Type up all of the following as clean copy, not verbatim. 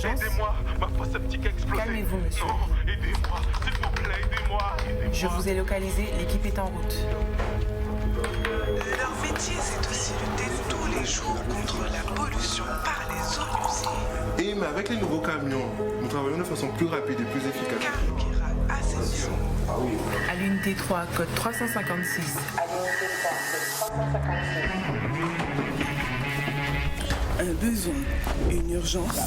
d'urgence. Aidez-moi, ma fosse septique a explosé. Calmez-vous, monsieur. Non, aidez-moi, s'il vous plaît, aidez-moi. Je vous ai localisé, l'équipe est en route. Leur métier, c'est aussi lutter tous les jours contre la pollution par les eaux usées. Et mais avec les nouveaux camions, nous travaillons de façon plus rapide et plus efficace. Carukira Assainissement. À l'unité 3, code 356. Un besoin, une urgence.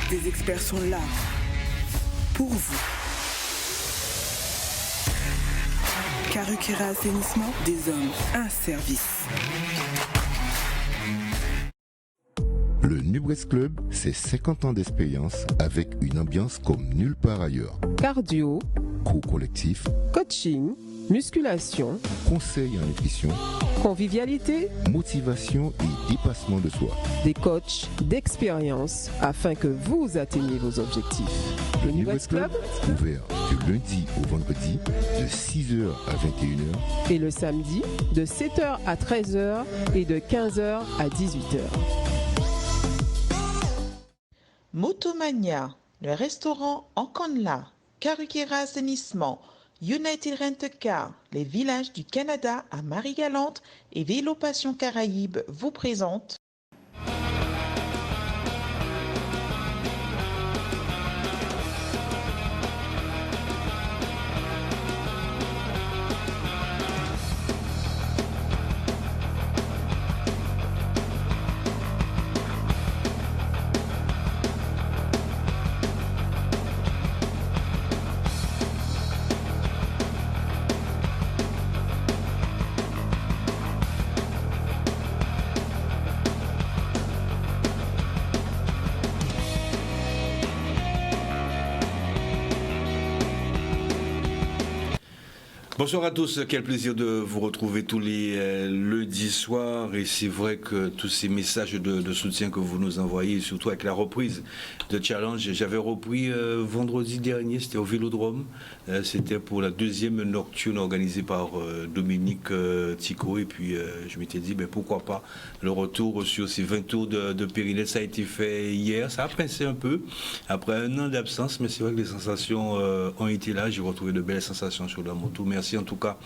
Des experts sont là pour vous. Carukira Assainissement, des hommes, un service. Le Nubres Club, c'est 50 ans d'expérience avec une ambiance comme nulle part ailleurs. Cardio, Cours collectif, coaching, musculation, conseils en nutrition, convivialité, motivation et dépassement de soi. des coachs d'expérience afin que vous atteigniez vos objectifs. Le Nubres Club Ouvert du lundi au vendredi de 6h à 21h. est le samedi de 7h à 13h et de 15h à 18h. Motomania, le restaurant Enconla, Carukira Assainissement, United Rent-A-Car, les villages du Canada à Marie-Galante et Vélo Passion Caraïbes vous présentent Bonsoir à tous, quel plaisir de vous retrouver tous les lundis soirs, et c'est vrai que tous ces messages de soutien que vous nous envoyez, surtout avec la reprise de Challenge, j'avais repris vendredi dernier, c'était au Vélodrome, c'était pour la deuxième nocturne organisée par Dominique Tico, et puis je m'étais dit pourquoi pas le retour sur ces 20 tours de périnette. Ça a été fait hier, ça a pincé un peu après un an d'absence, mais c'est vrai que les sensations ont été là, j'ai retrouvé de belles sensations sur la moto. Merci en tout cas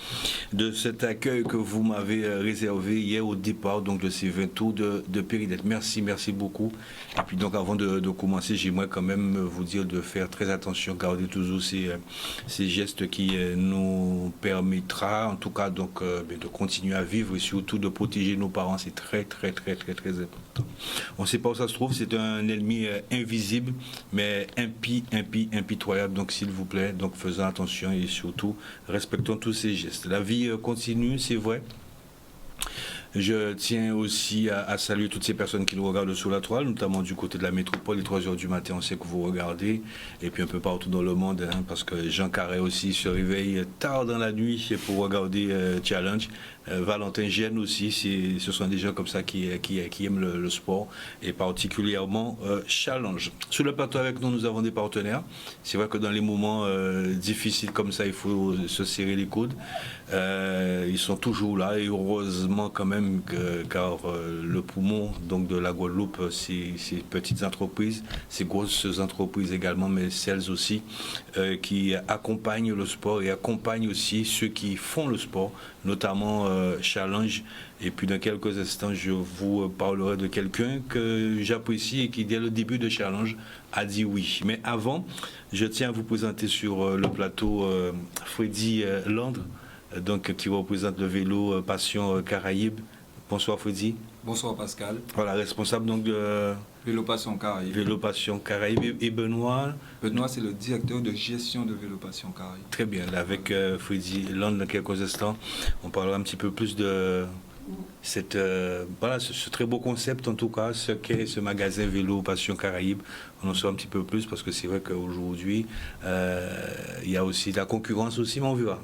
de cet accueil que vous m'avez réservé hier au départ donc de ces 20 tours de périnette. Merci beaucoup. Et puis donc avant de commencer, j'aimerais quand même vous dire de faire très attention, garder toujours ces gestes qui nous permettra en tout cas donc de continuer à vivre et surtout de protéger nos parents. C'est très important. On ne sait pas où ça se trouve, c'est un ennemi invisible mais impitoyable. Donc s'il vous plaît, donc faisons attention et surtout respectons tous ces gestes. La vie continue, c'est vrai. Je tiens aussi à saluer toutes ces personnes qui nous regardent sur la toile, notamment du côté de la métropole. Les 3h du matin, on sait que vous regardez, et puis un peu partout dans le monde, parce que Jean Carré aussi se réveille tard dans la nuit pour regarder Challenge. Valentin Gênes aussi, ce sont des gens comme ça qui aiment le sport, et particulièrement Challenge. Sur le plateau avec nous, nous avons des partenaires. C'est vrai que dans les moments difficiles comme ça, il faut se serrer les coudes. Ils sont toujours là, et heureusement quand même, car le poumon donc de la Guadeloupe, ces petites entreprises, ces grosses entreprises également, mais celles aussi qui accompagnent le sport et accompagnent aussi ceux qui font le sport, notamment Challenge. Et puis dans quelques instants, je vous parlerai de quelqu'un que j'apprécie et qui dès le début de Challenge a dit oui. Mais avant, je tiens à vous présenter sur le plateau Freddy Landre, donc qui représente le vélo Passion Caraïbes. Bonsoir Freddy. Bonsoir Pascal. Voilà, responsable donc de Vélo Passion Caraïbes. Vélo Passion Caraïbes. Et Benoît. Benoît, c'est le directeur de gestion de Vélo Passion Caraïbes. Très bien, là, avec Freddy Land dans quelques instants, on parlera un petit peu plus de ce très beau concept, en tout cas, ce qu'est ce magasin Vélo Passion Caraïbes. On en sait un petit peu plus parce que c'est vrai qu'aujourd'hui, il y a aussi de la concurrence aussi, mais on verra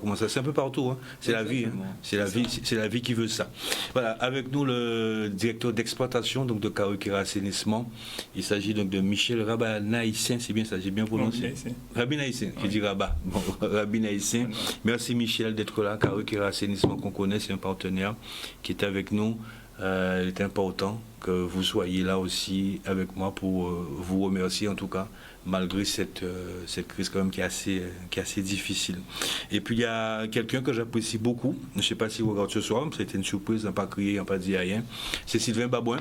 comment ça. C'est un peu partout, hein. C'est la vie, hein. C'est la vie qui veut ça. Voilà, avec nous le directeur d'exploitation donc de Carukira Assainissement. Il s'agit donc de Michel Rabanaïssin, c'est bien ça, j'ai bien prononcé. Rabinaïssin, je dis Rabat. Bon, Rabinaïssin. Merci Michel d'être là. Carukira Assainissement qu'on connaît, c'est un partenaire qui est avec nous. Il est important que vous soyez là aussi avec moi pour vous remercier en tout cas, malgré cette crise quand même qui est assez difficile. Et puis il y a quelqu'un que j'apprécie beaucoup, je ne sais pas si vous regardez ce soir, c'était une surprise, n'a pas crié, n'a pas dit rien, c'est Sylvain Babouin,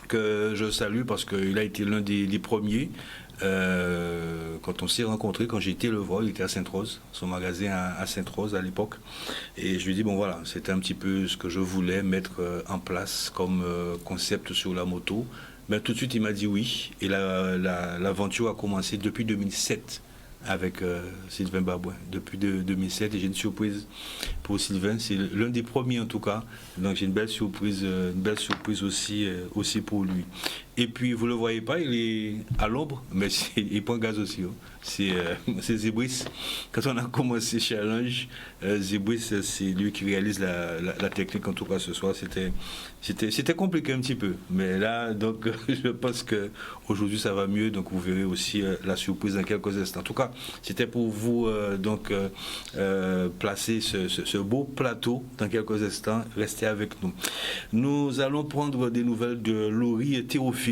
que je salue parce qu'il a été l'un des premiers. Quand on s'est rencontrés, quand j'ai été le voir, il était à Sainte-Rose, son magasin à Sainte-Rose à l'époque, et je lui ai dit bon voilà, c'était un petit peu ce que je voulais mettre en place comme concept sur la moto. Mais tout de suite il m'a dit oui, et l'aventure a commencé depuis 2007 avec Sylvain Babouin, depuis 2007, et j'ai une surprise pour Sylvain, c'est l'un des premiers en tout cas, donc j'ai une belle surprise aussi pour lui. Et puis vous le voyez pas, il est à l'ombre, mais il prend gaz aussi. C'est Zébris. Quand on a commencé Challenge, Zébris, c'est lui qui réalise la technique. En tout cas ce soir, c'était compliqué un petit peu, mais là donc je pense que aujourd'hui ça va mieux. Donc vous verrez aussi la surprise dans quelques instants. En tout cas, c'était pour vous placer ce beau plateau dans quelques instants. Restez avec nous. Nous allons prendre des nouvelles de Laurie Théophile,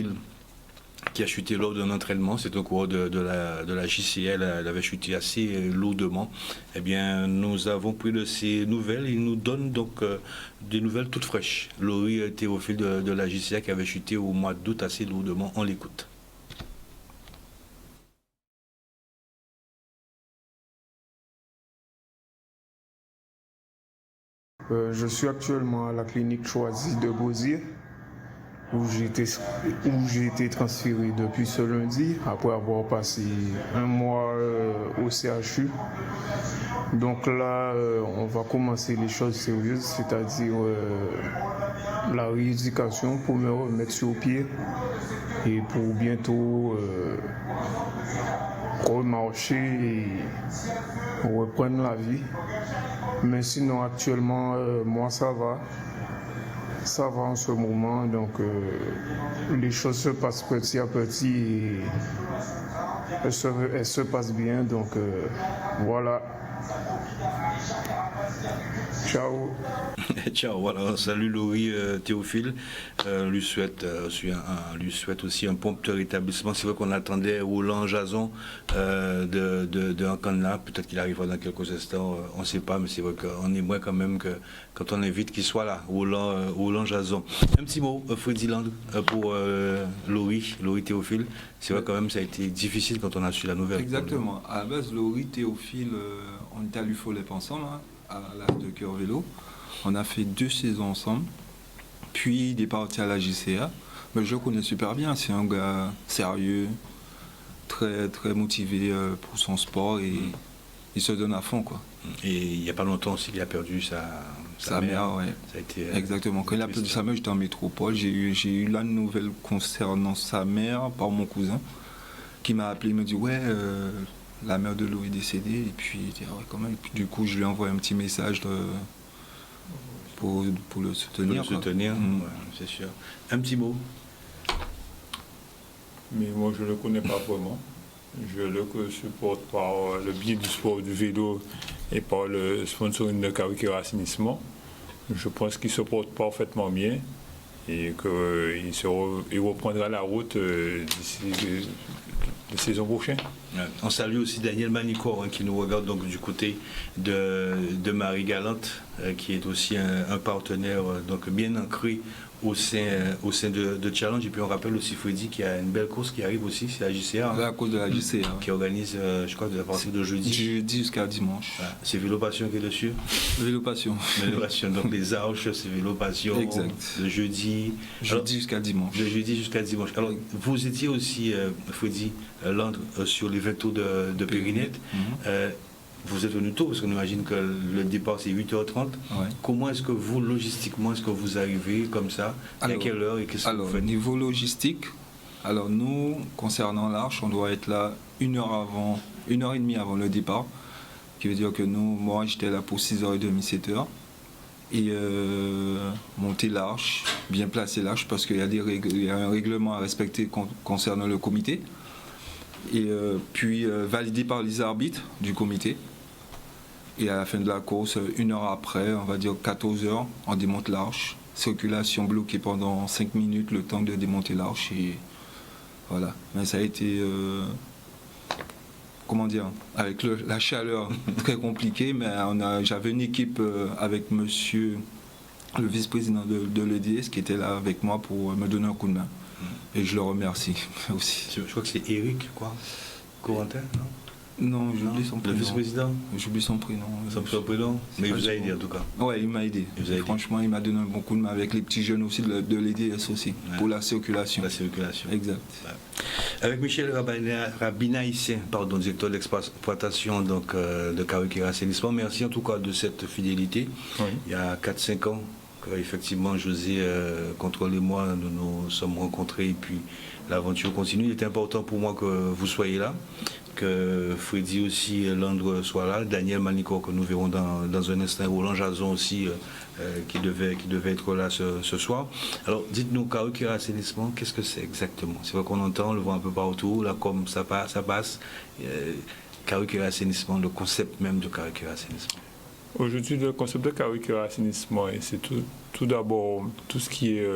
qui a chuté lors d'un entraînement. C'est un coureur de la JCL, elle avait chuté assez lourdement. Eh bien, nous avons pris de ces nouvelles, il nous donne donc des nouvelles toutes fraîches. Laurie Théophile de la JCL qui avait chuté au mois d'août assez lourdement, on l'écoute. Je suis actuellement à la clinique choisie de Beauzire, où j'ai été transféré depuis ce lundi, après avoir passé un mois au CHU. Donc là, on va commencer les choses sérieuses, c'est-à-dire la rééducation pour me remettre sur pied et pour bientôt remarcher et reprendre la vie. Mais sinon, actuellement, moi, ça va. Ça va en ce moment, donc les choses se passent petit à petit et elles se passent bien, donc voilà. Ciao. Ciao, voilà, salut Laurie Théophile. Lui souhaite aussi un prompt rétablissement. C'est vrai qu'on attendait Roland Jason de Ankanda. Peut-être qu'il arrivera dans quelques instants, on ne sait pas, mais c'est vrai qu'on est moins quand même que quand on invite qu'il soit là, Roland Jason. Un petit mot, Freddy Land, pour Laurie Théophile. C'est vrai quand même ça a été difficile quand on a su la nouvelle. Exactement. À la base, Laurie Théophile, on était à l'UFOLEP ensemble, hein, à l'âge de Cœur Vélo. On a fait 2 saisons ensemble. Puis il est parti à la JCA. Mais je le connais super bien. C'est un gars sérieux, très, très motivé pour son sport et il se donne à fond, quoi. Et il n'y a pas longtemps aussi qu'il a perdu sa mère. Ouais. Ça a été, exactement. Quand il a perdu sa mère, j'étais en métropole. J'ai eu la nouvelle concernant sa mère par mon cousin qui m'a appelé. Il m'a dit ouais, la mère de Lou est décédée. Et puis, ouais, quand même. Et puis, du coup, je lui ai envoyé un petit message pour le soutenir. Pour le soutenir, ouais, c'est sûr. Un petit mot. Mais moi, je ne le connais pas vraiment. Je le supporte par le biais du sport du vélo et par le sponsoring de Karukira Assainissement. Je pense qu'il se porte parfaitement bien et qu'il reprendra la route d'ici la saison prochaine. On salue aussi Daniel Manicor qui nous regarde donc du côté de Marie-Galante, qui est aussi un partenaire donc bien ancré au sein de Challenge. Et puis on rappelle aussi Freddy qu'il y a une belle course qui arrive aussi, c'est la JCA. La course de la JCA. Qui organise, je crois, à partir de jeudi. Jeudi jusqu'à dimanche. Ouais. C'est Vélo Passion qui est dessus. Vélo Passion. Vélo Passion. Donc les arches, c'est Vélo Passion. Exact. Le jeudi. Jeudi jusqu'à dimanche. Le jeudi jusqu'à dimanche. Alors vous étiez aussi, Freddy, Landre, sur les 20 tours de Périnette. Vous êtes venu tôt, parce qu'on imagine que le départ c'est 8h30. Ouais. Comment est-ce que vous, logistiquement, est-ce que vous arrivez comme ça? À quelle heure et qu'est-ce que vous faites? Niveau logistique, alors nous, concernant l'Arche, on doit être là 1h30 avant le départ. Qui veut dire que moi j'étais là pour 6h30, 7h. Et monter l'Arche, bien placer l'Arche, parce qu'il y a un règlement à respecter concernant le comité. Et puis validé par les arbitres du comité. Et à la fin de la course, 1 heure après, on va dire 14h, on démonte l'Arche circulation bloquée pendant 5 minutes, le temps de démonter l'arche. Et voilà. Mais ça a été, comment dire, avec la chaleur, très compliqué. Mais j'avais une équipe avec monsieur, le vice-président de l'EDS, qui était là avec moi pour me donner un coup de main. Et je le remercie aussi. Je crois que c'est Eric, quoi. Corentin, non? Non, j'oublie son prénom. Le vice-président? J'oublie son prénom. Son prénom? Mais il vous a aidé en tout cas. Oui, il m'a aidé. Franchement, il m'a donné un bon coup de main avec les petits jeunes aussi de l'EDS aussi, pour la circulation. La circulation. Exact. Ouais. Avec Michel Rabinaïsien, directeur d'exploitation de Karuikera Assainissement, merci en tout cas de cette fidélité. Oui. Il y a 4-5 ans, effectivement, José, Contrôle et moi, nous nous sommes rencontrés et puis l'aventure continue. Il était important pour moi que vous soyez là, que Freddy aussi, Landre soit là, Daniel Manicor que nous verrons dans un instant, Roland Jason aussi qui devait être là ce soir. Alors dites-nous, Karuikera Assainissement, qu'est-ce que c'est exactement? C'est vrai qu'on entend, on le voit un peu partout, là comme ça passe. Karuikera Assainissement, le concept même de Karuikera Assainissement. Aujourd'hui, le concept de Karuikera Assainissement, c'est tout d'abord tout ce qui est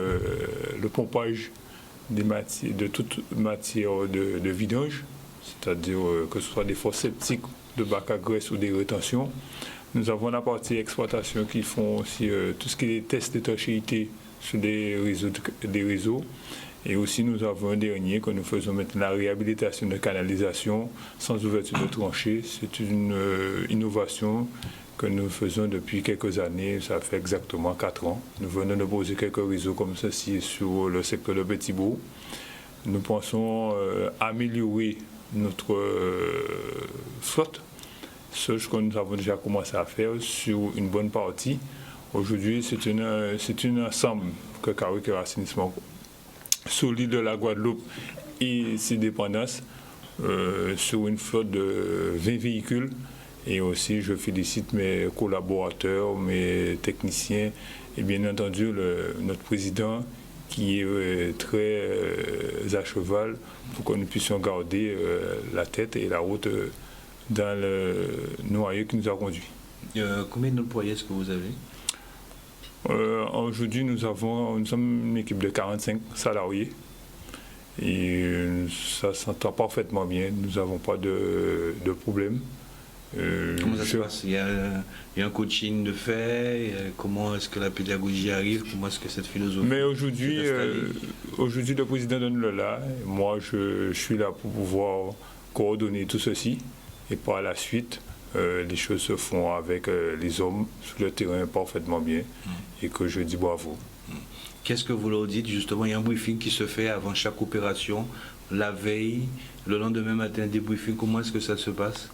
le pompage de toute matière de vidange, c'est-à-dire que ce soit des fosses septiques, de bacs à graisse ou des rétentions. Nous avons la partie exploitation qui font aussi tout ce qui est tests d'étanchéité sur des réseaux. Et aussi nous avons un dernier que nous faisons maintenant, la réhabilitation de canalisation sans ouverture de tranchées. C'est une innovation que nous faisons depuis quelques années, ça fait exactement 4 ans. Nous venons de poser quelques réseaux comme ceci sur le secteur de Petit-Bourg. Nous pensons améliorer notre flotte, ce que nous avons déjà commencé à faire sur une bonne partie. Aujourd'hui, c'est un ensemble que Karuikera Assainissement solide de la Guadeloupe et ses dépendances sur une flotte de 20 véhicules. Et aussi, je félicite mes collaborateurs, mes techniciens et bien entendu notre président qui est très à cheval pour que nous puissions garder la tête et la route dans le noyau qui nous a conduits. Combien d'employés est-ce que vous avez? Aujourd'hui, nous sommes une équipe de 45 salariés et ça s'entend parfaitement bien. Nous n'avons pas de problème. Comment ça se passe? Il y a un coaching de fait. Comment est-ce que la pédagogie arrive? Comment est-ce que cette philosophie? Mais aujourd'hui, le président donne le là. Moi, je suis là pour pouvoir coordonner tout ceci. Et par la suite, les choses se font avec les hommes sur le terrain parfaitement bien. Et que je dis bravo. Qu'est-ce que vous leur dites? Justement, il y a un briefing qui se fait avant chaque opération, la veille, le lendemain matin, des briefings. Comment est-ce que ça se passe?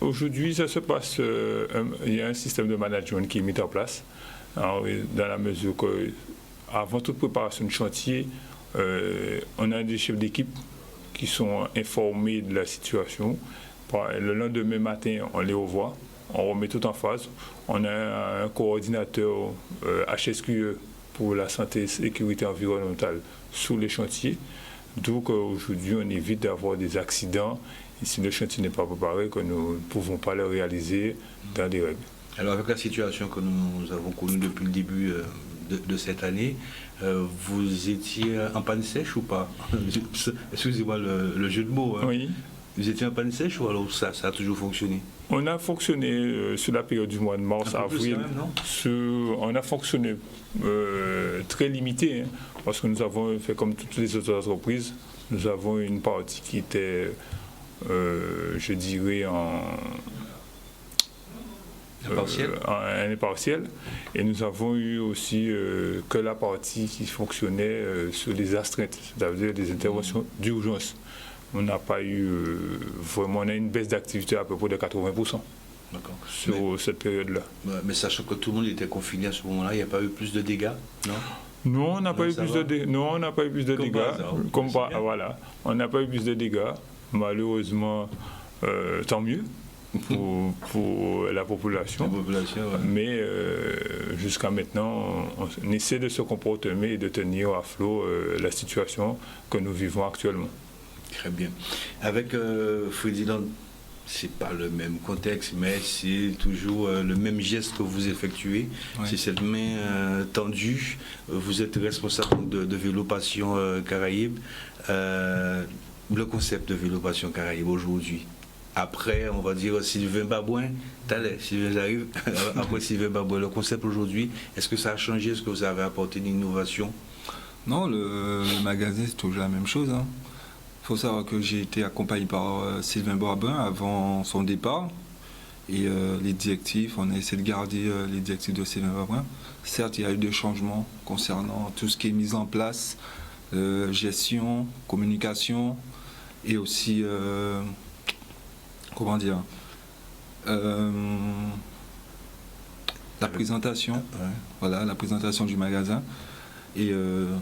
Aujourd'hui, ça se passe, il y a un système de management qui est mis en place, dans la mesure que, avant toute préparation de chantier, on a des chefs d'équipe qui sont informés de la situation. Le lendemain matin, on les revoit, on remet tout en phase. On a un coordinateur HSQE pour la santé et sécurité environnementale sous les chantiers. Donc aujourd'hui, on évite d'avoir des accidents. Et si le chantier n'est pas préparé, que nous ne pouvons pas le réaliser dans les règles. Alors avec la situation que nous avons connue depuis le début de cette année, vous étiez en panne sèche ou pas? Excusez-moi le jeu de mots. Hein. Oui. Vous étiez en panne sèche ou alors ça a toujours fonctionné? On a fonctionné sur la période du mois de mars, avril. On a fonctionné très limité, hein, parce que nous avons fait comme toutes les autres entreprises. Nous avons une partie qui était, je dirais, en partiel. Et nous avons eu aussi que la partie qui fonctionnait sur les astreintes, c'est-à-dire des interventions d'urgence. On n'a pas eu vraiment, on a une baisse d'activité à peu près de 80% sur cette période-là. Mais sachant que tout le monde était confiné à ce moment-là, il n'y a pas eu plus de dégâts, non? Non, on n'a pas eu plus de dégâts. Non, on n'a pas eu plus de dégâts. Voilà, on n'a pas eu plus de dégâts. Malheureusement, tant mieux pour la population. Mais jusqu'à maintenant, on essaie de se comporter et de tenir à flot la situation que nous vivons actuellement. Très bien. Avec Freddy c'est pas le même contexte, mais c'est toujours le même geste que vous effectuez. Ouais. C'est cette main tendue. Vous êtes responsable de Vélo Passion Caraïbes. Le concept de Vélo Passion Caraïbes aujourd'hui. Après, on va dire Sylvain Babouin, Sylvain j'arrive, après Sylvain Babouin, le concept aujourd'hui, est-ce que ça a changé? Est-ce que vous avez apporté une innovation? Non, le magasin, c'est toujours la même chose. Il faut savoir que j'ai été accompagné par Sylvain Babouin avant son départ. Et les directives, on a essayé de garder les directives de Sylvain Babouin. Certes, il y a eu des changements concernant tout ce qui est mis en place, gestion, communication et aussi... comment dire, la présentation, voilà, la présentation du magasin. Et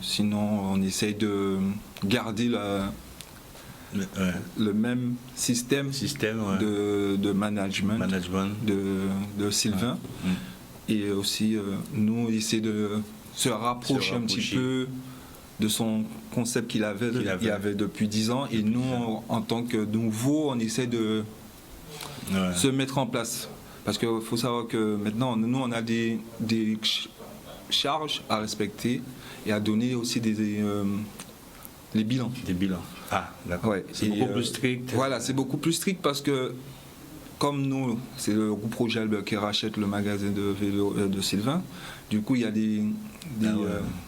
sinon, on essaye de garder le même système de management de Sylvain. Et aussi, nous, essayer de se rapprocher un petit peu de son concept qu'il avait depuis 10 ans. Et nous, en tant que nouveau, on essaie de se mettre en place. Parce qu'il faut savoir que maintenant, nous, on a des charges à respecter et à donner aussi les bilans. Des bilans. Ah, d'accord. Ouais. C'est beaucoup plus strict. Voilà, c'est beaucoup plus strict parce que, comme nous, c'est le groupe Progelbe qui rachète le magasin de vélo de Sylvain, du coup, il y a des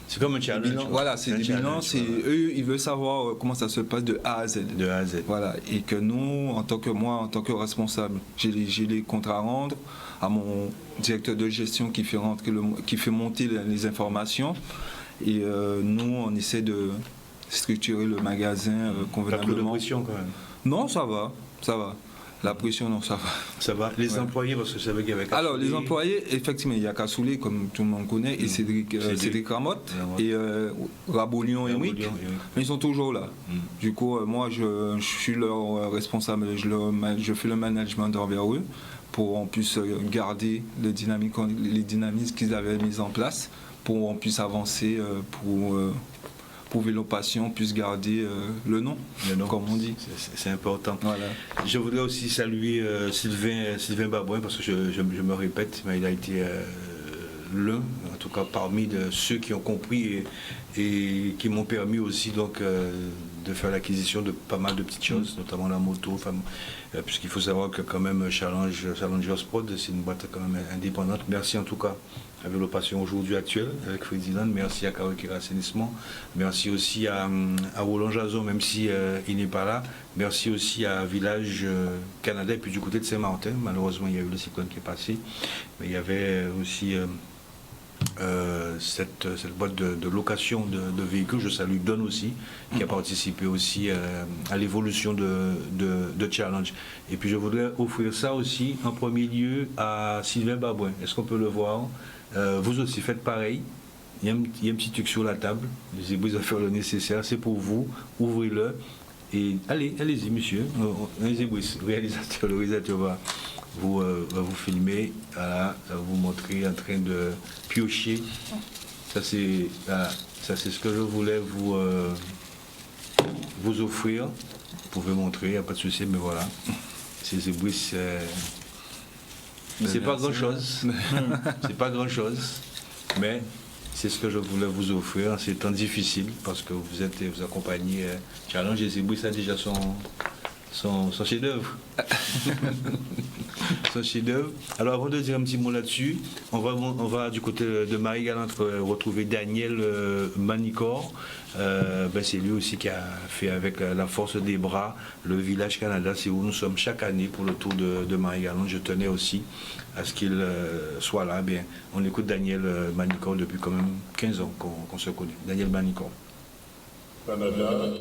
c'est comme un challenge. Bilans, voilà, c'est des bilans. Eux, ils veulent savoir comment ça se passe de A à Z. De A à Z. Voilà. Et que nous, en tant que responsable, j'ai les comptes à rendre à mon directeur de gestion qui fait monter les informations. Et nous, on essaie de structurer le magasin convenablement. Pas trop de pression quand même. Non, ça va. La pression, non, ça va. Ça va. Les employés, parce que je savais qu'il y avait Kassoulé. Alors, les employés, effectivement, il y a Kassoulé, comme tout le monde connaît, et Cédric Ramotte, et Rabolion et Wick. Mais ils sont toujours là. Du coup, moi, je suis leur responsable, je fais le management envers eux pour qu'on puisse garder les dynamismes qu'ils avaient mis en place, pour qu'on puisse avancer, pour Vélo Passion puisse garder le nom, comme on dit. C'est important. Voilà. Je voudrais aussi saluer Sylvain Babouin, parce que je me répète, mais il a été l'un, en tout cas parmi ceux qui ont compris et qui m'ont permis aussi donc, de faire l'acquisition de pas mal de petites choses, notamment la moto, puisqu'il faut savoir que quand même Challengers Prod, c'est une boîte quand même indépendante. Merci en tout cas à Vélo Passion aujourd'hui actuelle avec Freddyland, merci à Kawakira Assainissement, merci aussi à Roland Jason, même si il n'est pas là, merci aussi à Village Canada et puis du côté de Saint-Martin, malheureusement il y a eu le cyclone qui est passé, mais il y avait aussi cette boîte de location de véhicules. Je salue Don aussi, qui a participé aussi à l'évolution de Challenge. Et puis je voudrais offrir ça aussi en premier lieu à Sylvain Babouin. Est-ce qu'on peut le voir? Vous aussi faites pareil. Il y a un petit truc sur la table. Les ébouilles à faire le nécessaire. C'est pour vous. Ouvrez-le. Et allez-y, monsieur. Les ébouilles, le réalisateur va vous filmer, voilà, vous montrer en train de piocher. Ça c'est ce que je voulais vous offrir. Vous pouvez montrer, il n'y a pas de souci, mais voilà. Ces ébouilles, c'est pas grand chose. C'est pas grand chose, mais c'est ce que je voulais vous offrir en ces temps difficiles, parce que vous accompagnez Challenge et ces ébouilles, ça a déjà son chef-d'œuvre. Son chef-d'œuvre. Alors avant de dire un petit mot là-dessus, on va du côté de Marie-Galante retrouver Daniel Manicor. C'est lui aussi qui a fait avec la force des bras le Village Canada. C'est où nous sommes chaque année pour le tour de Marie-Galante. Je tenais aussi à ce qu'il soit là. Bien, on écoute Daniel Manicor depuis quand même 15 ans qu'on se connaît. Daniel Manicor. Canada,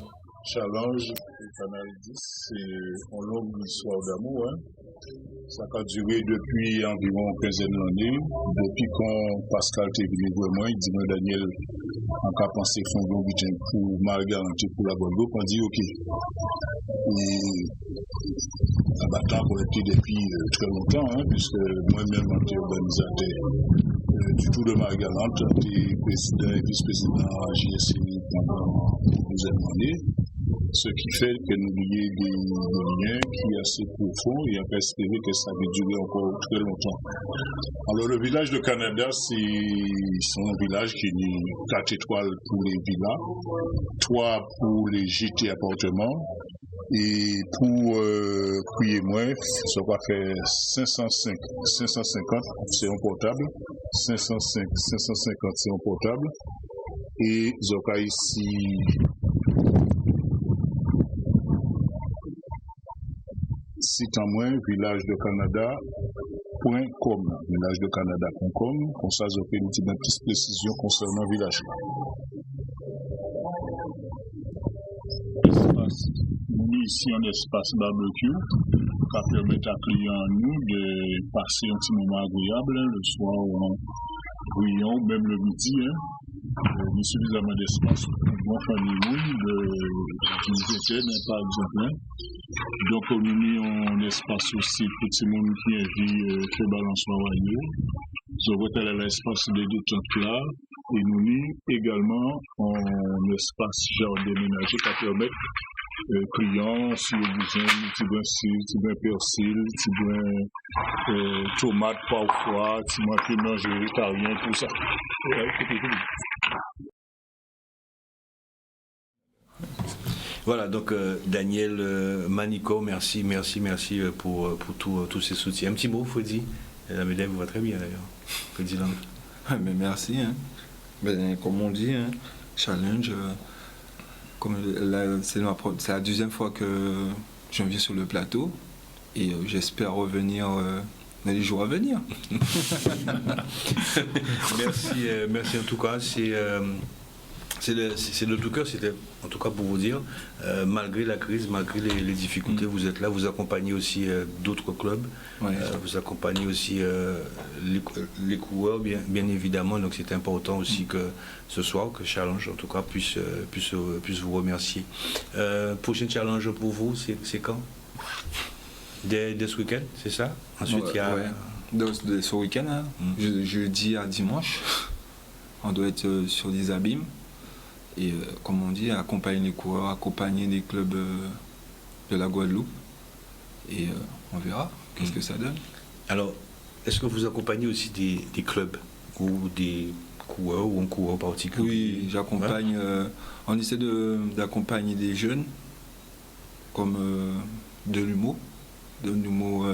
Challenge et Canal 10, c'est une longue histoire d'amour. Ça a duré depuis environ 15 d'années. Depuis quand Pascal était venu vraiment, il dit moi Daniel, on a pensé faire un budget pour Marie-Galante pour la bonne groupe, on dit ok. Et la bataille a été depuis très longtemps, puisque moi-même j'étais organisateur du Tour de Marie-Galante, j'étais président et vice-président à JSC pendant une douzaine d'années. Ce qui fait que nous lions des liens qui sont assez profonds et on peut espérer que ça va durer encore très longtemps. Alors le village de Canada, c'est un village qui est 4 étoiles pour les villas, 3 pour les gîtes et appartements. Et pour prier moins, ça va faire 550, c'est un portable, 550, c'est un portable. Et Zoka ici, site en moins, village de Canada.com, village de Canada.com, comme ça, je fais une petite précision concernant le village. Ici un espace barbecue qui permet à clients nous de passer un petit moment agréable le soir en brillant, même le midi. Il y a suffisamment d'espace pour une famille d'une vingtaine par exemple. Donc on a mis un espace aussi pour tout le monde qui a vu fait balançoire royaux. Je vois l'espace de détente là. Et nous avons également un espace jardin ménager qui permet clients, si vous besoin, petit brin persil, petit brin tomate parfois, petit brin piment végétarien, tout ça. Voilà, donc Daniel Manico, merci pour tous ces soutiens. Un petit mot, Freddy. La médaille vous va très bien d'ailleurs. Freddy Lang. Mais merci. Hein. Ben, comme on dit, hein, challenge. C'est la deuxième fois que je viens sur le plateau et j'espère revenir dans les jours à venir. Merci en tout cas. C'est de tout cœur, c'était en tout cas pour vous dire, malgré la crise, malgré les difficultés, vous êtes là, vous accompagnez aussi d'autres clubs, vous accompagnez aussi les coureurs, bien évidemment, donc c'est important aussi que ce soir, que Challenge en tout cas puisse vous remercier. Prochain challenge pour vous, c'est quand? Dès ce week-end, c'est ça? Ensuite, il y a... Ce week-end, hein, jeudi à dimanche, on doit être sur des abîmes. Et comme on dit, accompagner les coureurs, accompagner les clubs de la Guadeloupe. Et on verra qu'est-ce que ça donne. Alors, est-ce que vous accompagnez aussi des clubs ou des coureurs ou un coureur particulier? Oui, j'accompagne. On essaie d'accompagner des jeunes comme de l'humour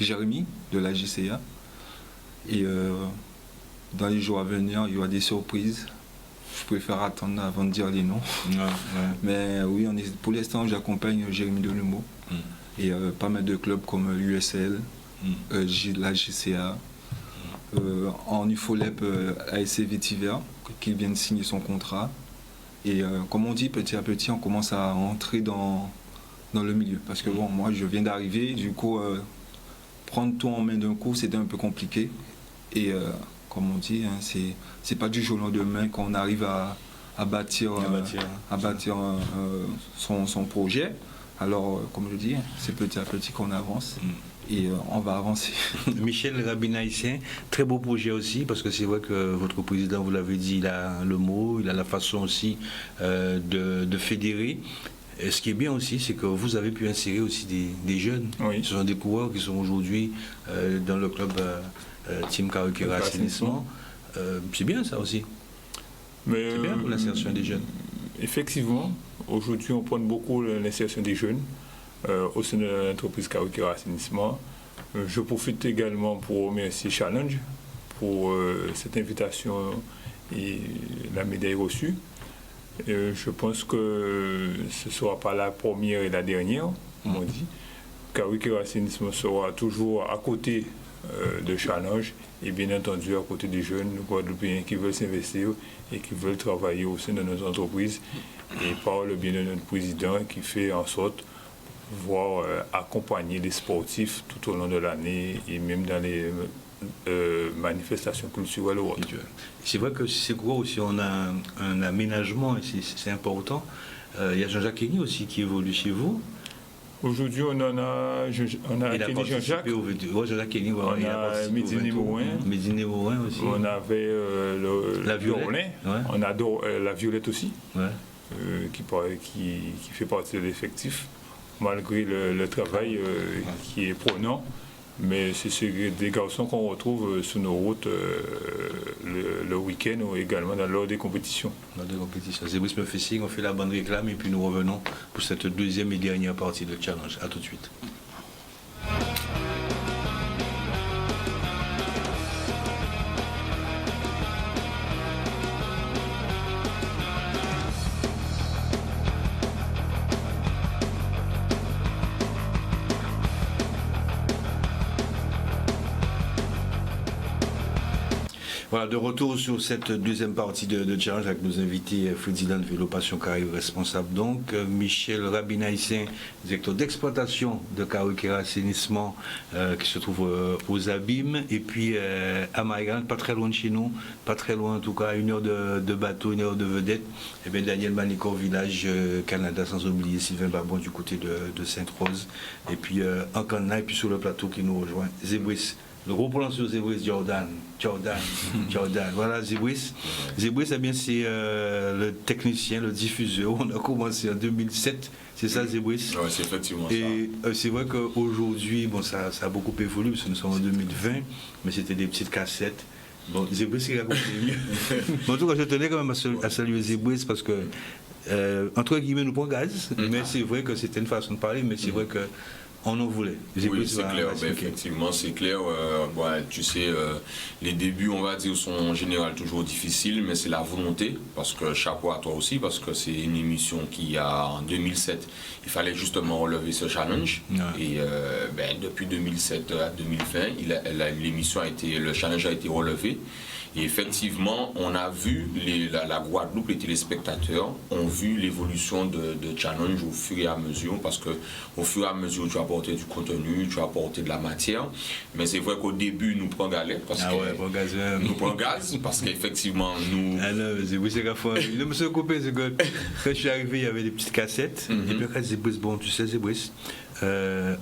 Jérémy de la GCA. Et dans les jours à venir, il y aura des surprises. Je préfère attendre avant de dire les noms. Mais oui, pour l'instant, j'accompagne Jérémy Delumeau et pas mal de clubs comme l'USL, la GCA, en UFOLEP, ASC Vétiver, qui vient de signer son contrat. Et comme on dit, petit à petit, on commence à entrer dans le milieu. Parce que bon, moi, je viens d'arriver, du coup, prendre tout en main d'un coup, c'était un peu compliqué. Et comme on dit, hein, c'est pas du jour au lendemain qu'on arrive à bâtir son projet. Alors, comme je dis, c'est petit à petit qu'on avance et on va avancer. Michel Rabinaïsien, très beau projet aussi, parce que c'est vrai que votre président, vous l'avez dit, il a le mot, il a la façon aussi de fédérer. Et ce qui est bien aussi, c'est que vous avez pu insérer aussi des jeunes. Oui. Ce sont des coureurs qui sont aujourd'hui dans le club Team Karukera Assainissement. C'est bien ça aussi. C'est bien pour l'insertion des jeunes. Effectivement, aujourd'hui on prend beaucoup l'insertion des jeunes au sein de l'entreprise Karukera Assainissement. Je profite également pour remercier Challenge pour cette invitation et la médaille reçue. Je pense que ce ne sera pas la première et la dernière, comme on dit. Karukera Assainissement sera toujours à côté de Challenge et bien entendu à côté des jeunes Guadeloupéens qui veulent s'investir et qui veulent travailler au sein de nos entreprises et par le biais de notre président qui fait en sorte de pouvoir accompagner les sportifs tout au long de l'année et même dans les manifestations culturelles ou autres. C'est vrai que c'est gros aussi, on a un aménagement et c'est important. Il y a Jean-Jacques Kenny aussi qui évolue chez vous. Aujourd'hui, on a Kenny Jean-Jacques. Jean-Jacques Kenny, on a Médine Mourin aussi. On avait la Violette. On a la Violette aussi. Ouais. qui fait partie de l'effectif, malgré le travail qui est prenant. Mais c'est des garçons qu'on retrouve sur nos routes le week-end ou également lors des compétitions. Lors des compétitions. Zébris me fait signe, on fait la bonne réclame et puis nous revenons pour cette deuxième et dernière partie de challenge. A tout de suite. Voilà, de retour sur cette deuxième partie de challenge avec nos invités, Frédéric Vélo Passion Caraïbes, responsable donc, Michel Rabinaïssin, directeur d'exploitation de Caraïbes Assainissement, qui se trouve aux Abîmes, et puis à Marie-Galante, pas très loin de chez nous, pas très loin en tout cas, 1 heure de bateau, 1 heure de vedette, et bien Daniel Manicor, village Canada, sans oublier Sylvain Babon du côté de Sainte-Rose, et puis en Canada, et puis sur le plateau qui nous rejoint, Zébris. Le gros plan sur Zébris, Jordan. Voilà, Zébris. Zébris, eh bien, c'est le technicien, le diffuseur. On a commencé en 2007, c'est ça, Zébris? Oui, c'est effectivement et, ça. C'est vrai qu'aujourd'hui, bon, ça a beaucoup évolué, parce que nous sommes en 2020, mais c'était des petites cassettes. Bon, Zébris, il a compris mieux. En tout cas, je tenais quand même à saluer Zébris, parce que, entre guillemets, nous prenons gaz, mais c'est vrai que c'était une façon de parler, mais c'est vrai que on en voulait. Oui, c'est clair. Ben, effectivement, c'est clair. Tu sais, les débuts, on va dire, sont en général toujours difficiles, mais c'est la volonté. Parce que chapeau à toi aussi, parce que c'est une émission qui a en 2007, il fallait justement relever ce challenge. Ouais. Et depuis 2007 à 2020, l'émission le challenge a été relevé. Et effectivement, on a vu, la Guadeloupe, les téléspectateurs ont vu l'évolution de challenge au fur et à mesure, parce qu'au fur et à mesure, tu as apporté du contenu, tu as apporté de la matière. Mais c'est vrai qu'au début, nous prenons galère, parce nous prenons gaz, parce qu'effectivement, nous... Ah non, c'est qu'à fois, je me suis coupé, c'est que quand je suis arrivé, il y avait des petites cassettes, et puis quand Zébris, bon, tu sais, Zébris,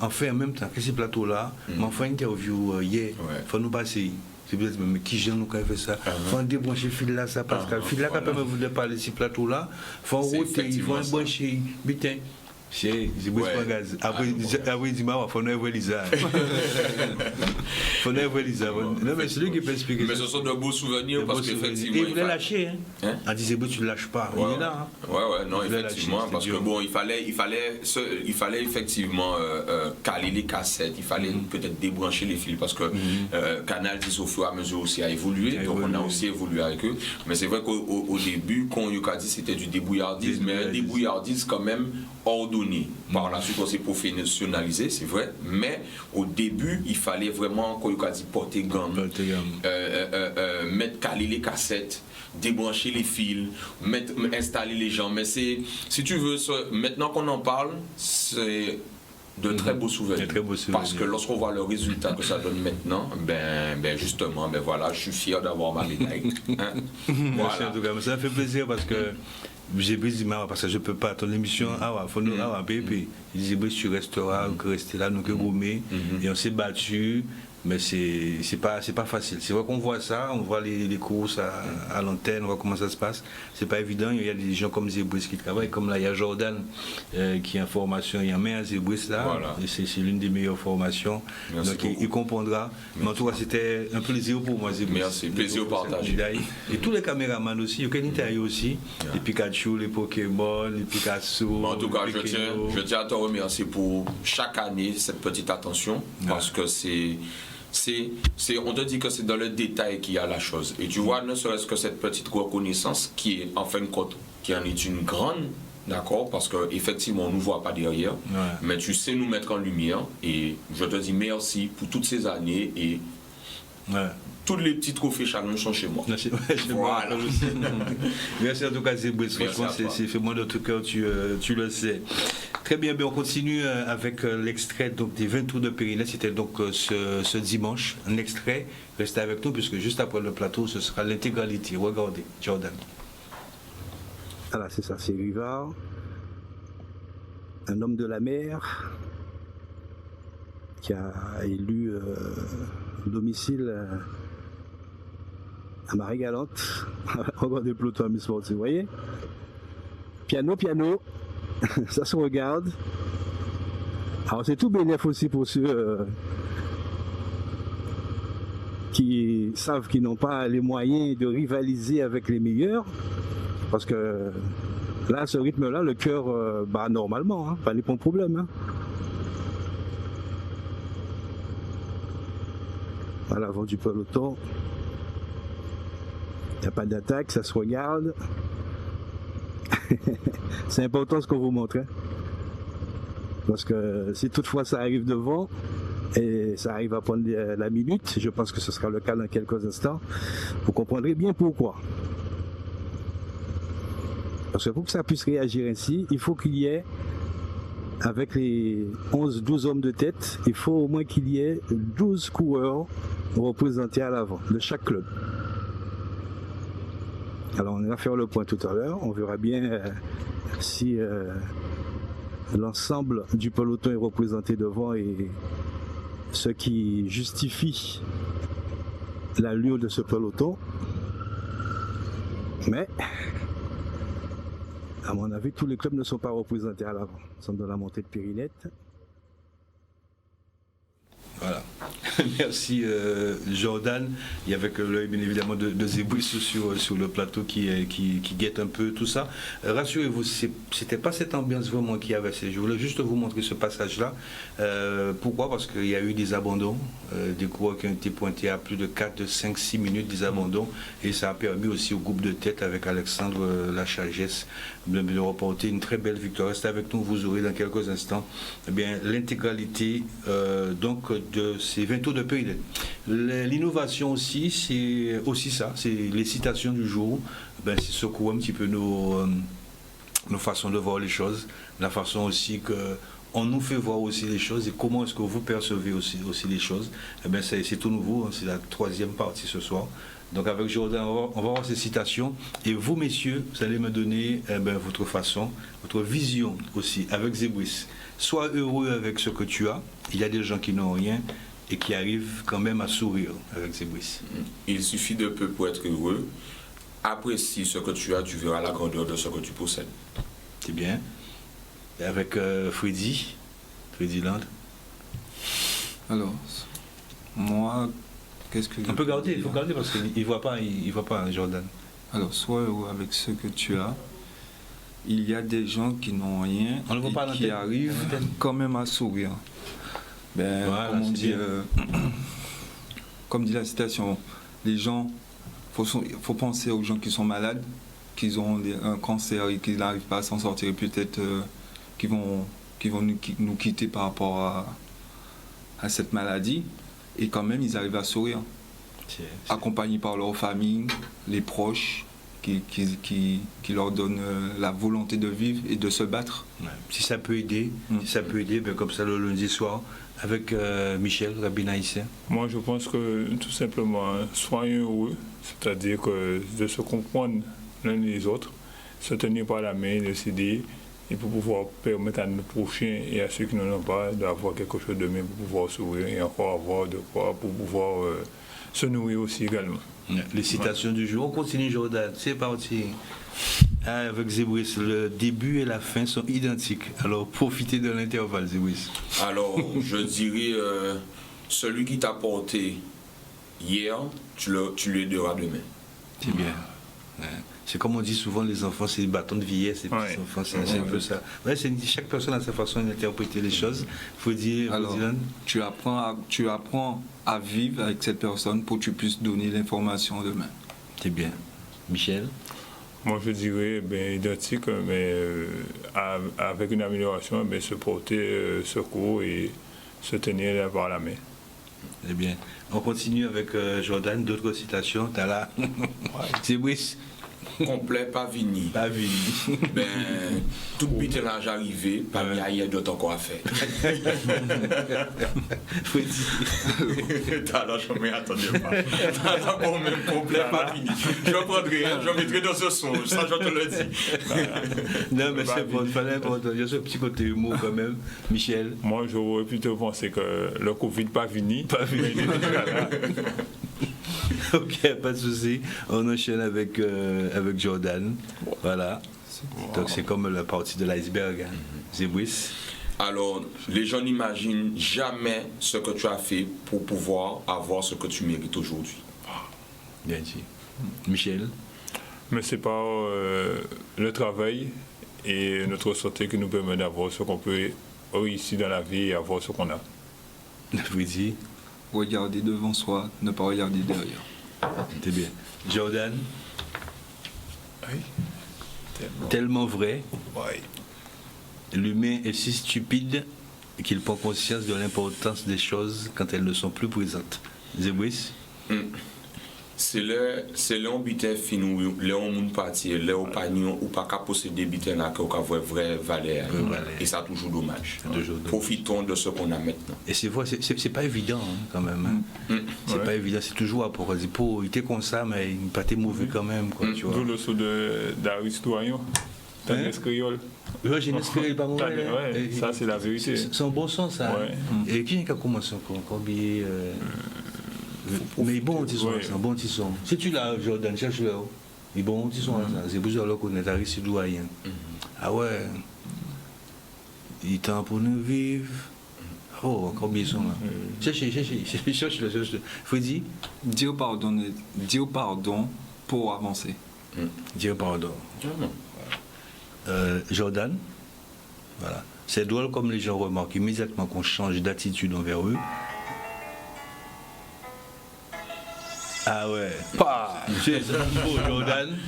enfin, en même temps que ces plateaux-là, m'en fait une interview hier, il faut nous passer. C'est peut-être mais qui gère nous quand il fait ça. Faut débrancher le fil là, ça passe. Le fil là, quand même, vous de parler de ces plateaux là, faut router, il faut brancher, putain. C'est Zébris pas gaz. Après, il dit, faut nous voir Lisa. Faut nous voir Lisa. Non, mais c'est lui qui peut expliquer. Mais ce sont de beaux souvenirs parce qu'effectivement. Et il voulait lâcher, hein. On dit Zébris, tu ne lâches pas. Il est là. Ouais, non, effectivement. Parce que bon, il fallait effectivement caler les cassettes, il fallait peut-être débrancher les fils parce que Canal 10 au fur et à mesure aussi a évolué. Donc on a aussi évolué avec eux. Mais c'est vrai qu'au début, quand Yuka dit c'était du débrouillardise, mais un débrouillardise quand même ordonné. Par la suite, on s'est professionnalisé, c'est vrai, mais au début, il fallait vraiment, comme il a dit, porter gamme, mettre caler les cassettes, débrancher les fils, installer les gens. Mais c'est, si tu veux, maintenant qu'on en parle, c'est de très beaux souvenirs. Parce que lorsqu'on voit le résultat que ça donne maintenant, justement, voilà, je suis fier d'avoir ma médaille. Hein? Merci en tout cas, ça fait plaisir parce que j'ai dit, parce que je ne peux pas, ton émission, faut nous, bébé. Il disait, tu resteras, que rester là, nous que gourmet. Et on s'est battu, mais c'est pas facile. C'est vrai qu'on voit ça, on voit les courses à l'antenne, on voit comment ça se passe. C'est pas évident, il y a des gens comme Zébris qui travaillent, comme là, il y a Jordan qui est en formation, il y a un Zébris là, voilà. Et c'est l'une des meilleures formations. Merci donc il comprendra. Merci. Mais en tout cas, c'était un plaisir pour moi, Zébris. Merci, plaisir partagé. Et tous les caméramans aussi, il y a Kenitaï aussi, les Pikachu, les Pokémon, les Picasso. En tout cas, je tiens à te remercier pour chaque année cette petite attention, parce que on te dit que c'est dans le détail qu'il y a la chose. Et tu vois, ne serait-ce que cette petite reconnaissance qui est en fin de compte, qui en est une grande, d'accord, parce qu'effectivement, on ne nous voit pas derrière, mais tu sais nous mettre en lumière. Et je te dis merci pour toutes ces années et tous les petits trophées challenge sont chez moi. Voilà. Merci en tout cas, Zébris. Franchement, c'est fait moi de tout cœur, tu le sais. Très bien, on continue avec l'extrait des 20 tours de Périnée. C'était donc ce dimanche, un extrait. Restez avec nous, puisque juste après le plateau, ce sera l'intégralité. Regardez, Jordan. Voilà, c'est ça, c'est Rivard, un homme de la mer qui a élu domicile à Marie-Galante. Regardez le peloton à Miss Sportive, vous voyez. Piano, ça se regarde. Alors c'est tout bénéf aussi pour ceux qui savent qu'ils n'ont pas les moyens de rivaliser avec les meilleurs. Parce que là, à ce rythme-là, le cœur bat normalement, hein, pas les bons problèmes. Hein. À l'avant du peloton, il n'y a pas d'attaque, ça se regarde. C'est important ce qu'on vous montre. Hein. Parce que si toutefois ça arrive devant, et ça arrive à prendre la minute, je pense que ce sera le cas dans quelques instants, vous comprendrez bien pourquoi. Parce que pour que ça puisse réagir ainsi, il faut qu'il y ait, avec les 11-12 hommes de tête, il faut au moins qu'il y ait 12 coureurs représentés à l'avant de chaque club. Alors on va faire le point tout à l'heure, on verra bien si l'ensemble du peloton est représenté devant et ce qui justifie l'allure de ce peloton. Mais à mon avis, tous les clubs ne sont pas représentés à l'avant. Nous sommes dans la montée de Périnette. Voilà. Merci Jordan. Il y avait l'œil bien évidemment de Zébouis sur le plateau qui guette un peu tout ça. Rassurez-vous, c'était pas cette ambiance vraiment qu'il y avait. Je voulais juste vous montrer ce passage-là. Pourquoi? Parce qu'il y a eu des abandons, des coureurs qui ont été pointés à plus de 4, 5, 6 minutes des abandons. Et ça a permis aussi au groupe de tête avec Alexandre Lachagesse de remporter une très belle victoire. Restez avec nous, vous aurez dans quelques instants l'intégralité donc de ces 20 tours de Périnette. L'innovation aussi, c'est aussi ça, c'est les citations du jour. C'est secouer un petit peu nos façons de voir les choses, la façon aussi qu'on nous fait voir aussi les choses et comment est-ce que vous percevez aussi les choses. C'est tout nouveau, c'est la troisième partie ce soir. Donc avec Jordan, on va voir ces citations et vous messieurs, vous allez me donner votre façon, votre vision aussi avec Zébouis. Sois heureux avec ce que tu as. Il y a des gens qui n'ont rien et qui arrivent quand même à sourire avec Zébouis. Il suffit de peu pour être heureux. Apprécie ce que tu as, tu verras la grandeur de ce que tu possèdes. C'est bien. Et avec Freddy Land. Alors, moi, qu'est-ce que... On peut garder, il faut garder parce qu'il ne voit pas, Jordan. Alors, sois heureux avec ce que tu as. Il y a des gens qui n'ont rien et qui arrivent quand même à sourire. Voilà, comme dit la citation, les gens, faut penser aux gens qui sont malades, qui ont un cancer et qui n'arrivent pas à s'en sortir, et peut-être qui vont nous quitter par rapport à cette maladie, et quand même ils arrivent à sourire, accompagnés par leur famille, les proches, qui leur donnent la volonté de vivre et de se battre. Ouais. Si ça peut aider, comme ça le lundi soir, avec Michel Rabinaïsien. Moi je pense que tout simplement, soyons heureux, c'est-à-dire que de se comprendre l'un les autres, se tenir par la main, de s'aider, et pour pouvoir permettre à nos prochains et à ceux qui n'en ont pas d'avoir quelque chose de mieux pour pouvoir sourire et encore avoir de quoi pour pouvoir se nourrir aussi également. Les citations du jour, on continue Jordan, c'est parti. Avec Zébouis, le début et la fin sont identiques. Alors profitez de l'intervalle, Zébouis. Alors je dirais, celui qui t'a porté hier, tu lui aideras demain. C'est bien. Ouais. C'est comme on dit souvent, les enfants, c'est des bâtons de vieillesse, les petits enfants, c'est un peu ça. Ouais, chaque personne a sa façon d'interpréter les choses. Il faut dire, alors, tu apprends à vivre avec cette personne pour que tu puisses donner l'information demain. C'est bien. Michel? Moi, je dirais identique, mais avec une amélioration, se porter secours et se tenir par la main. C'est bien. On continue avec Jordan, d'autres citations. T'as là. C'est Brice. Complet, pas fini. Pas fini. Tout bitélage arrivé, parmi il y a d'autres encore à faire. Faut dire. T'as là, je m'y attendais pas. T'as là, bon, même complet, pas fini. Je prendrai, je mettrai dans ce son, ça je te le dis. Non, mais c'est bon, il fallait il y a ce petit côté humour quand même. Michel? Moi, j'aurais plutôt pensé que le Covid pas fini. Pas fini. Ok, pas de souci. On enchaîne avec Jordan. Voilà. Donc c'est comme la partie de l'iceberg, hein. Zébris. Alors, les gens n'imaginent jamais ce que tu as fait pour pouvoir avoir ce que tu mérites aujourd'hui. Bien dit. Michel. Mais c'est pas le travail et notre santé qui nous permet d'avoir ce qu'on peut réussir dans la vie et avoir ce qu'on a. Freddy. Regarder devant soi, ne pas regarder derrière. C'est bien. Jordan. Oui. Tellement vrai. Oui. L'humain est si stupide qu'il prend conscience de l'importance des choses quand elles ne sont plus présentes. Zébris. C'est là où bitin finou, là où on parti, là où pagnon ou pas qu'à posséder bitin là qu'on a vraie valeur. Et ça toujours dommage. Profitons de ce qu'on a maintenant. Et c'est vrai, c'est pas évident hein, quand même. Hein. C'est pas évident, c'est toujours à pour dire pour il était comme ça mais il pas été mauvais quand même quoi, tu vois. D'où le saut d'Aristoyen. T'as une créole. Ouais, j'ai une créole pas mauvais. Ouais, ça c'est la vérité. C'est un bon sens ça. Ouais. Et qui a commencé encore bien mais bon petit son, c'est un bon petit son. Si tu l'as, Jordan, cherche-le. Il est bon petit son, c'est pour ça qu'on est arrivé doyen. Ah ouais. Il est temps pour nous vivre. Oh, encore bien son là. Cherche-le. Freddy. Dire pardon pour avancer. Dire pardon. Jordan. Voilà. C'est drôle comme les gens remarquent immédiatement qu'on change d'attitude envers eux. Ah ouais. C'est Jordan.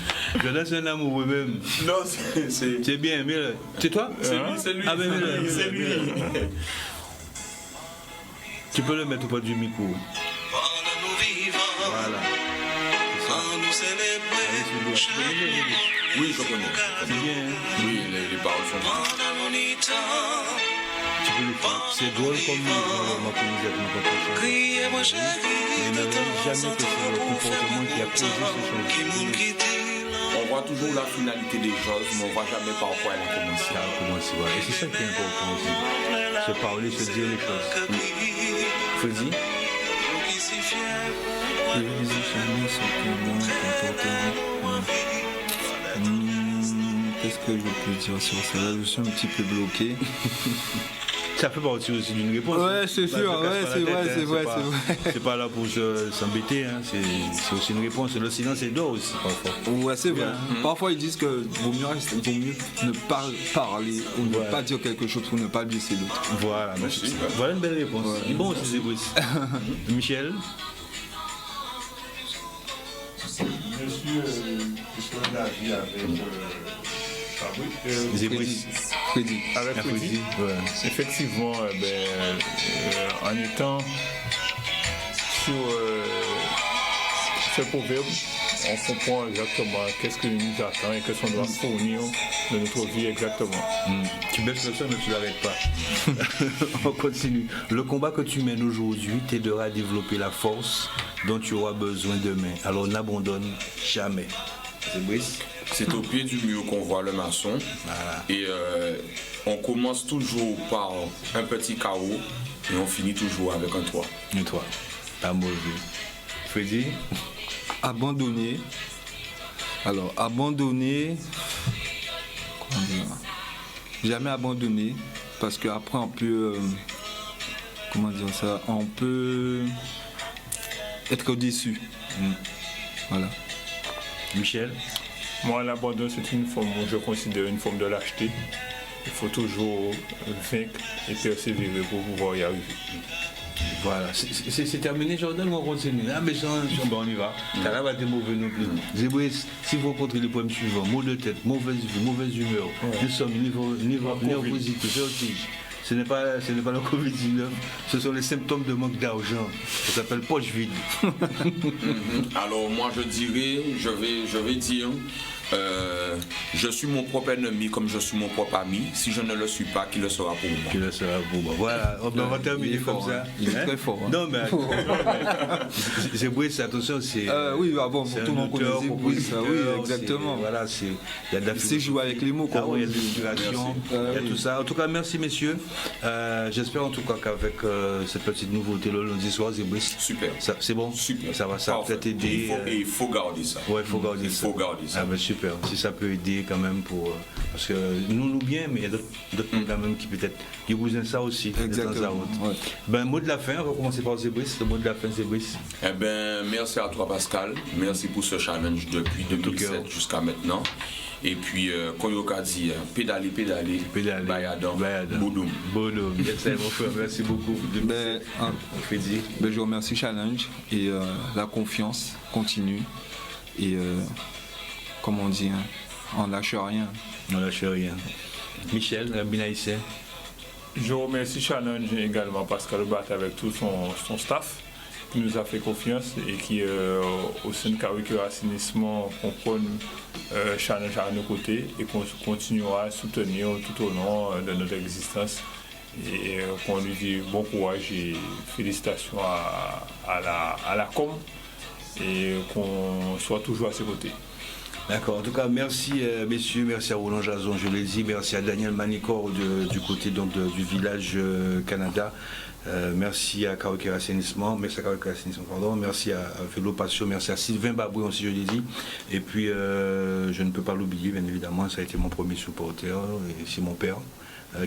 Jordan, c'est un amoureux même. Non, c'est bien, mais c'est toi? C'est lui. Ah ben, c'est lui. Tu peux le mettre au pas du micro. Voilà. Oui, je connais. C'est bien. Oui, les paroles sont bonnes. Tu peux le faire. C'est drôle comme ma communication quand on change. Mais ne jamais que c'est le comportement qui a causé ce changement. On voit toujours la finalité des choses, mais on ne voit jamais par quoi elle a commencé. Ouais. Et c'est ça qui est important aussi. Se parler, se dire les choses. Freddy. Qu'est-ce que je peux dire sur ça? Là, je suis un petit peu bloqué. Ça fait partie aussi d'une réponse. Ouais, c'est sûr, c'est vrai. C'est pas là pour s'embêter, hein. C'est aussi une réponse. Le silence est d'or aussi, parfois. Ouais, c'est vrai. Parfois, ils disent que vaut mieux ne pas parler ou ne pas dire quelque chose pour ne pas blesser l'autre. Voilà, voilà une belle réponse. Ouais. Bon, c'est Zébris. Michel. Je suis d'avis avec Freddy. Avec Freddy, effectivement, en étant sur ce proverbe, on comprend exactement qu'est-ce qui nous attend et qu'est-ce qu'on doit fournir de notre vie exactement. Tu baisses le son mais tu l'arrêtes pas. On continue. Le combat que tu mènes aujourd'hui t'aidera à développer la force dont tu auras besoin demain. Alors n'abandonne jamais. C'est Brice. C'est au pied du mur qu'on voit le maçon. Voilà. Et on commence toujours par un petit carreau et on finit toujours avec un toit. Un toit. Pas mauvais. Freddy. Abandonner. Alors, abandonner. Comment dire? Jamais abandonner. Parce qu'après, on peut. Comment dire ça? On peut être déçu. Voilà. Michel. Moi, l'abandon, c'est une forme, je considère une forme de lâcheté. Il faut toujours vaincre et persévérer pour pouvoir y arriver. Voilà, c'est terminé, Jordan, on continue. Ah, mais on y va. T'as là, t'es mauvais non plus. Zébris, si vous rencontrez le problème suivant, maux de tête, mauvaise humeur, nous sommes niveau nervosité, c'est aussi. Ce n'est pas le Covid-19, ce sont les symptômes de manque d'argent. Ça s'appelle poche vide. Alors moi je dirais, je vais dire, je suis mon propre ennemi comme je suis mon propre ami. Si je ne le suis pas, qui le sera pour moi? Qui le sera pour moi. Voilà, on va terminer comme ça. Il est très fort. Hein. Non mais Zébris, attention, c'est. Oui, bon, pour tout le monde connaît Zébris. Oui, exactement. Voilà, il y a de la c'est jouer avec les mots. Quoi. Il y a de l'inspiration, il y a tout ça. En tout cas, merci messieurs. J'espère en tout cas qu'avec cette petite nouveauté le lundi soir, Zébris. Super. C'est bon. Super. Ça va peut-être aider. Il faut garder ça. Ouais, il faut garder ça. Ah, ben, super. super. Si ça peut aider quand même pour... parce que nous bien, mais il y a d'autres quand même qui peut-être... qui vous aiment ça aussi. Exactement. Ouais. Ben, mot de la fin, on va commencer par Zébris. Le mot de la fin, Zébris. Eh ben, merci à toi Pascal. Merci pour ce challenge depuis 2007 jusqu'à maintenant. Et puis, Koyoka dit, pédaler, Bayadan, Boudoum. Boudoum, c'est mon frère, merci beaucoup. Je vous remercie Challenge et la confiance continue. Et comme on dit, on lâche rien. On lâche rien. Michel, Binaïsé. Je remercie Challenge également Pascal Bat avec tout son staff qui nous a fait confiance et qui au sein de Caricure Assainissement comprend Challenge à nos côtés et qu'on continuera à soutenir tout au long de notre existence et qu'on lui dit bon courage et félicitations à la com et qu'on soit toujours à ses côtés. D'accord, en tout cas merci messieurs, merci à Roland Jason, je l'ai dit, merci à Daniel Manicor du côté donc, du village Canada. Merci à Caricure Assainissement, merci à Vélo Passion, merci à Sylvain Baboué aussi je l'ai dit. Et puis je ne peux pas l'oublier bien évidemment, ça a été mon premier supporter et c'est mon père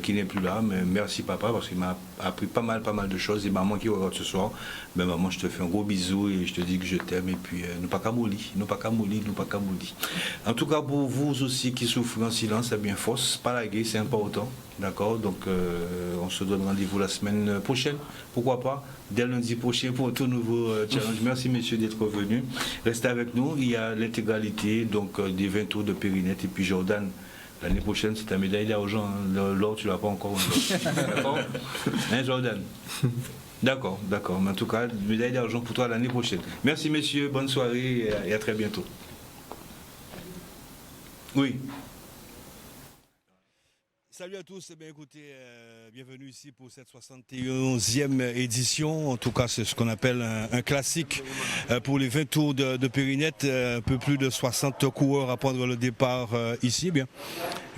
qui n'est plus là, mais merci papa parce qu'il m'a appris pas mal de choses et maman qui regarde ce soir, ben maman je te fais un gros bisou et je te dis que je t'aime et puis nous pas qu'à mourir. En tout cas pour vous aussi qui souffrez en silence, c'est bien force, pas la guerre, c'est important, d'accord, donc on se donne rendez-vous la semaine prochaine, pourquoi pas, dès lundi prochain pour un tout nouveau challenge. Merci messieurs d'être venus, restez avec nous, il y a l'intégralité donc des 20 tours de Périnette et puis Jordan. L'année prochaine, c'est ta médaille d'argent. Hein. L'or, tu ne l'as pas encore. D'accord hein, Jordan? D'accord. Mais en tout cas, médaille d'argent pour toi l'année prochaine. Merci, messieurs. Bonne soirée et à très bientôt. Oui. Salut à tous, bien écoutez, bienvenue ici pour cette 71e édition. En tout cas, c'est ce qu'on appelle un classique pour les 20 tours de Périnette. Un peu plus de 60 coureurs à prendre le départ ici. Bien.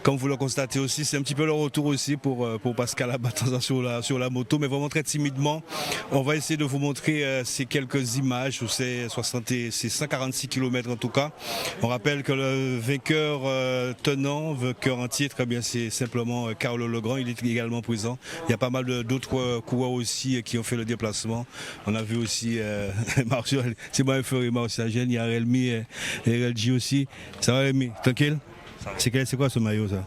Comme vous le constatez aussi, c'est un petit peu le retour aussi pour Pascal Abatanza sur la moto, mais vraiment très timidement. On va essayer de vous montrer ces quelques images, ces 146 km en tout cas. On rappelle que le vainqueur vainqueur en titre, eh bien c'est simplement Carlo Legrand, il est également présent. Il y a pas mal d'autres coureurs aussi qui ont fait le déplacement. On a vu aussi Martial, c'est moi Martial, il y a Relmi et RLG aussi. Ça va Relmi, tranquille? C'est quoi ce maillot ça?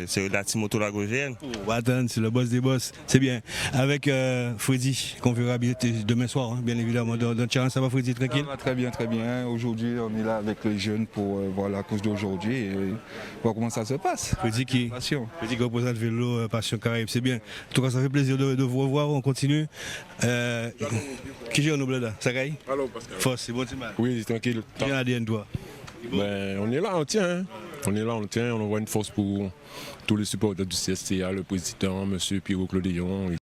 C'est la team Moto Lagosienne. Attends, c'est le boss des boss. C'est bien. Avec Freddy, qu'on verra demain soir, hein, bien évidemment. Dans challenge, ça va Freddy, tranquille? Ça va très bien, très bien. Aujourd'hui, on est là avec les jeunes pour voir la course d'aujourd'hui et voir comment ça se passe. Freddy qui représente Vélo Passion Caraïbe, c'est bien. En tout cas, ça fait plaisir de vous revoir. On continue. Qui j'ai en noble là? Sagaï? Allô, Pascal. Force, c'est bon, tu m'as. Oui, tranquille. Bien ADN, toi. Ben, on est là, on tient. Hein. On est là, on tient, on envoie une force pour tous les supporters du CSCA, le président, M. Pierrot Claudillon.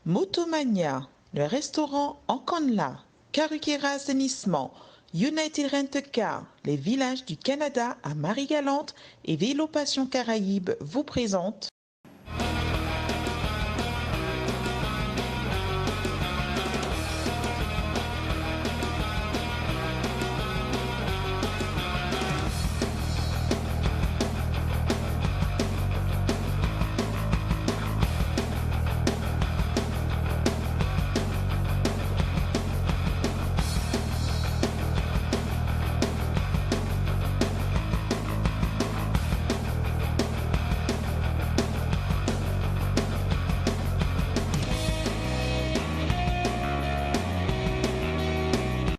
Motomania, le restaurant Enconla, Caricure Assainissement, United Rent Car, les villages du Canada à Marie-Galante et Vélo Passion Caraïbe vous présentent